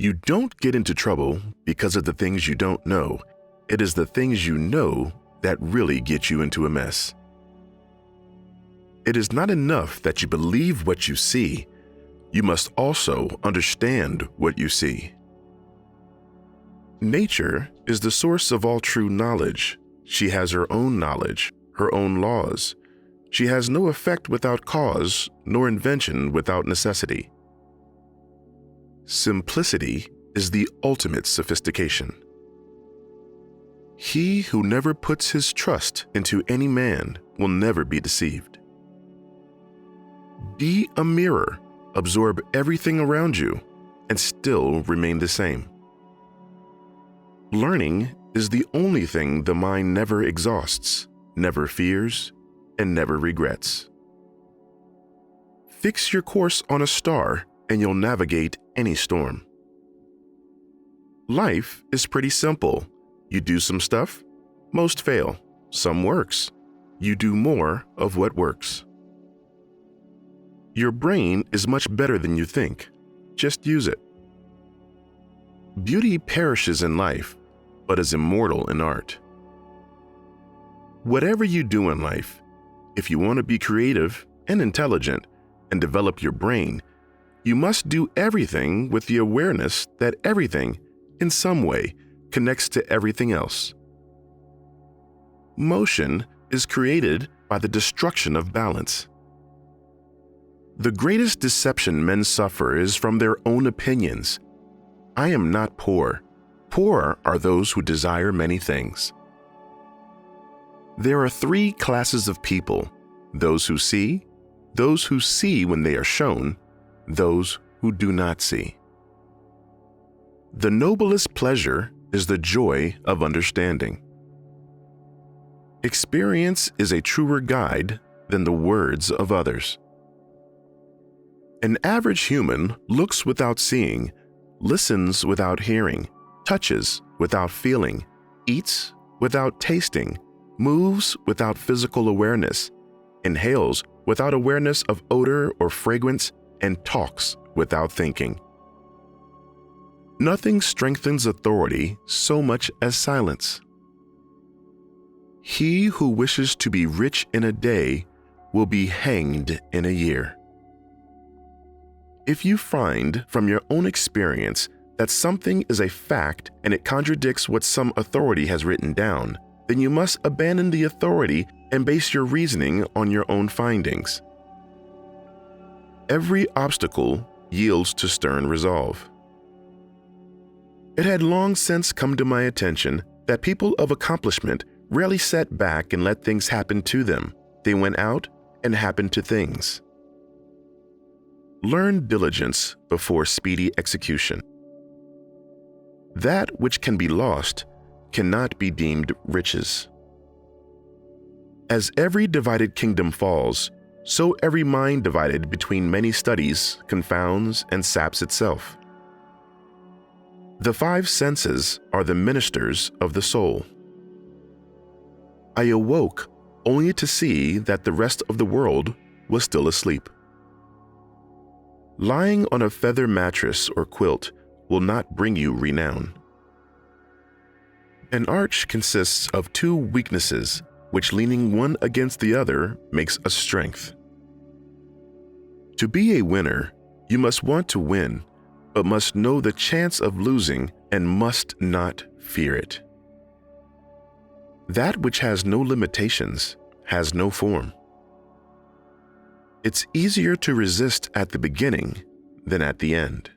You don't get into trouble because of the things you don't know. It is the things you know that really get you into a mess. It is not enough that you believe what you see. You must also understand what you see. Nature is the source of all true knowledge. She has her own knowledge, her own laws. She has no effect without cause, nor invention without necessity. Simplicity is the ultimate sophistication. He who never puts his trust into any man will never be deceived. Be a mirror, absorb everything around you, and still remain the same. Learning is the only thing the mind never exhausts, never fears, and never regrets. Fix your course on a star and you'll navigate any storm. Life is pretty simple. You do some stuff, most fail, some works. You do more of what works. Your brain is much better than you think. Just use it. Beauty perishes in life, but is immortal in art. Whatever you do in life, if you want to be creative and intelligent and develop your brain, you must do everything with the awareness that everything, in some way, connects to everything else. Motion is created by the destruction of balance. The greatest deception men suffer is from their own opinions. I am not poor. Poor are those who desire many things. There are three classes of people: those who see when they are shown, those who do not see. The noblest pleasure is the joy of understanding. Experience is a truer guide than the words of others. An average human looks without seeing, listens without hearing, touches without feeling, eats without tasting, moves without physical awareness, inhales without awareness of odor or fragrance, and talks without thinking. Nothing strengthens authority so much as silence. He who wishes to be rich in a day will be hanged in a year. If you find from your own experience that something is a fact and it contradicts what some authority has written down, then you must abandon the authority and base your reasoning on your own findings. Every obstacle yields to stern resolve. It had long since come to my attention that people of accomplishment rarely sat back and let things happen to them. They went out and happened to things. Learn diligence before speedy execution. That which can be lost cannot be deemed riches. As every divided kingdom falls, so every mind divided between many studies confounds and saps itself. The five senses are the ministers of the soul. I awoke only to see that the rest of the world was still asleep. Lying on a feather mattress or quilt will not bring you renown. An arch consists of two weaknesses, which leaning one against the other makes a strength. To be a winner, you must want to win, but must know the chance of losing and must not fear it. That which has no limitations has no form. It's easier to resist at the beginning than at the end.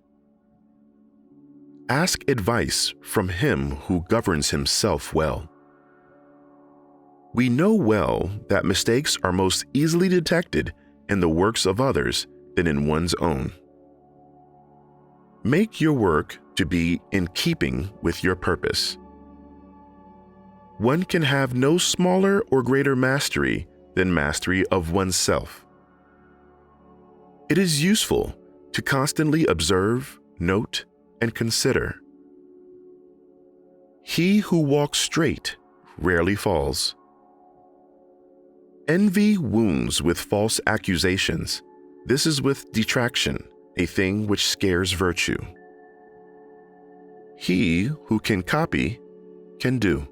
Ask advice from him who governs himself well. We know well that mistakes are most easily detected in the works of others than in one's own. Make your work to be in keeping with your purpose. One can have no smaller or greater mastery than mastery of oneself. It is useful to constantly observe, note, and consider. He who walks straight rarely falls. Envy wounds with false accusations. This is with detraction, a thing which scares virtue. He who can copy can do.